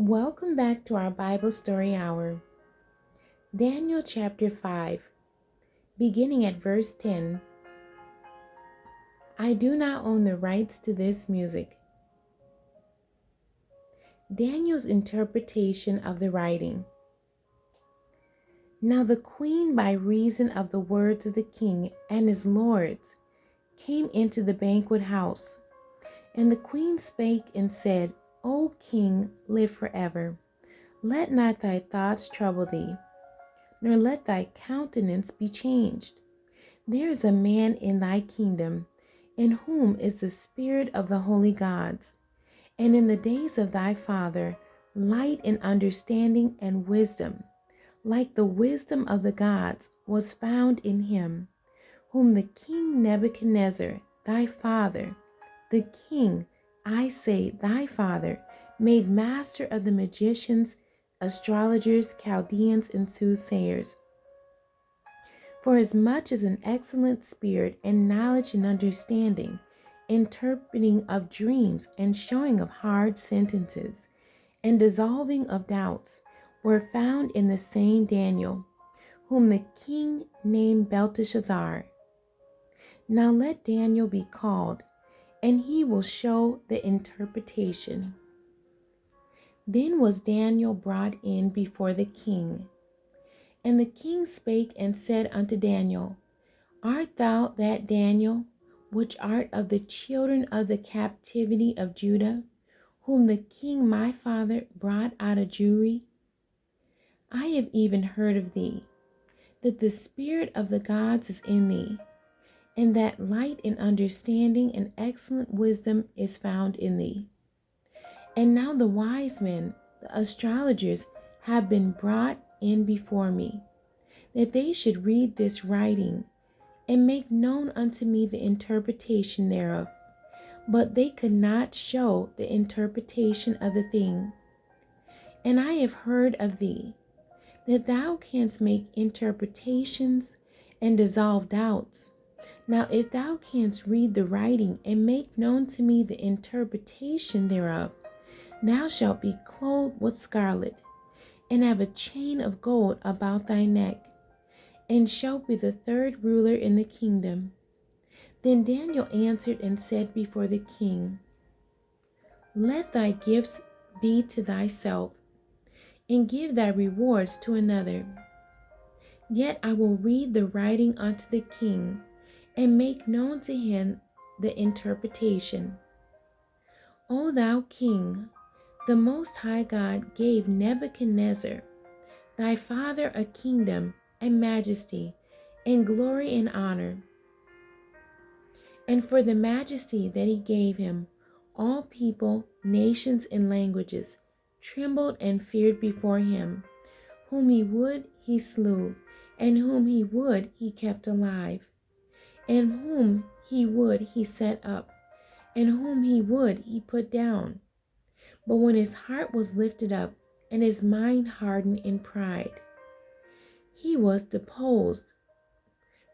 Welcome back to our Bible Story Hour. Daniel chapter 5, beginning at verse 10. I do not own the rights to this music. Daniel's interpretation of the writing. Now the queen, by reason of the words of the king and his lords, came into the banquet house. And the queen spake and said, O king, live forever. Let not thy thoughts trouble thee, nor let thy countenance be changed. There is a man in thy kingdom, in whom is the spirit of the holy gods. And in the days of thy father, light and understanding and wisdom, like the wisdom of the gods, was found in him, whom the king Nebuchadnezzar, thy father, the king, I say thy father, made master of the magicians, astrologers, Chaldeans, and soothsayers. For as much as an excellent spirit and knowledge and understanding, interpreting of dreams and showing of hard sentences, and dissolving of doubts, were found in the same Daniel, whom the king named Belteshazzar. Now let Daniel be called, and he will show the interpretation. Then was Daniel brought in before the king. And the king spake and said unto Daniel, Art thou that Daniel, which art of the children of the captivity of Judah, whom the king my father brought out of Jewry? I have even heard of thee, that the spirit of the gods is in thee, and that light and understanding and excellent wisdom is found in thee. And now the wise men, the astrologers, have been brought in before me, that they should read this writing, and make known unto me the interpretation thereof. But they could not show the interpretation of the thing. And I have heard of thee, that thou canst make interpretations and dissolve doubts. Now if thou canst read the writing and make known to me the interpretation thereof, thou shalt be clothed with scarlet, and have a chain of gold about thy neck, and shalt be the third ruler in the kingdom. Then Daniel answered and said before the king, Let thy gifts be to thyself, and give thy rewards to another. Yet I will read the writing unto the king, and make known to him the interpretation. O thou king, the Most High God gave Nebuchadnezzar, thy father, a kingdom and majesty and glory and honor. And for the majesty that he gave him, all people, nations, and languages trembled and feared before him. Whom he would, he slew, and whom he would, he kept alive, and whom he would, he set up, and whom he would, he put down. But when his heart was lifted up, and his mind hardened in pride, he was deposed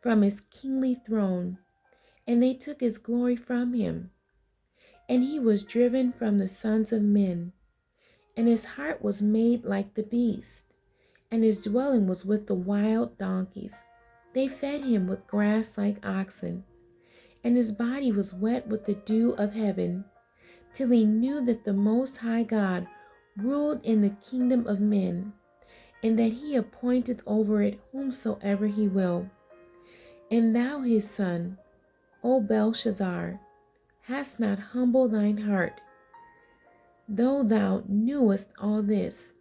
from his kingly throne, and they took his glory from him. And he was driven from the sons of men, and his heart was made like the beast, and his dwelling was with the wild donkeys. They fed him with grass like oxen, and his body was wet with the dew of heaven, till he knew that the Most High God ruled in the kingdom of men, and that he appointeth over it whomsoever he will. And thou, his son, O Belshazzar, hast not humbled thine heart, though thou knewest all this,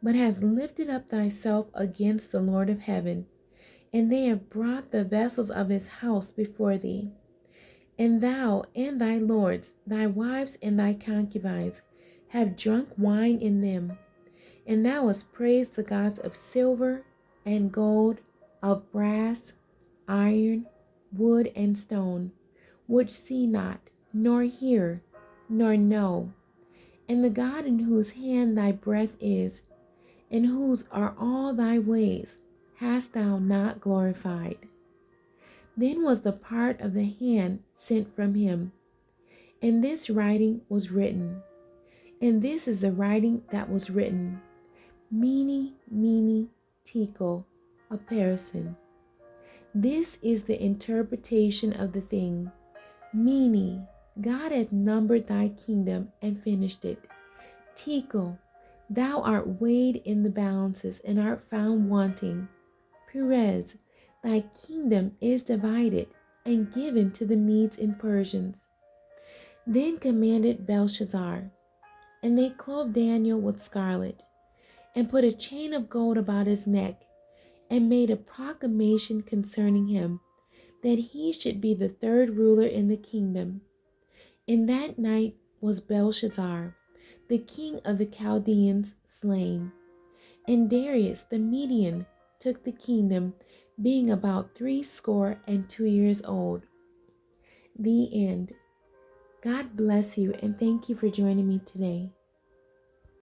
but hast lifted up thyself against the Lord of heaven, and they have brought the vessels of his house before thee. And thou and thy lords, thy wives and thy concubines, have drunk wine in them. And thou hast praised the gods of silver and gold, of brass, iron, wood, and stone, which see not, nor hear, nor know. And the God in whose hand thy breath is, and whose are all thy ways, hast thou not glorified. Then was the part of the hand sent from him, and this writing was written. And this is the writing that was written: Mene, Mene, Tekel, Upharsin. This is the interpretation of the thing. Mene, God hath numbered thy kingdom and finished it. Tekel, thou art weighed in the balances and art found wanting. Peres, thy kingdom is divided and given to the Medes and Persians. Then commanded Belshazzar, and they clothed Daniel with scarlet, and put a chain of gold about his neck, and made a proclamation concerning him, that he should be the third ruler in the kingdom. In that night was Belshazzar, the king of the Chaldeans, slain. And Darius the Median took the kingdom, being about 62 years old. The end. God bless you, and thank you for joining me today.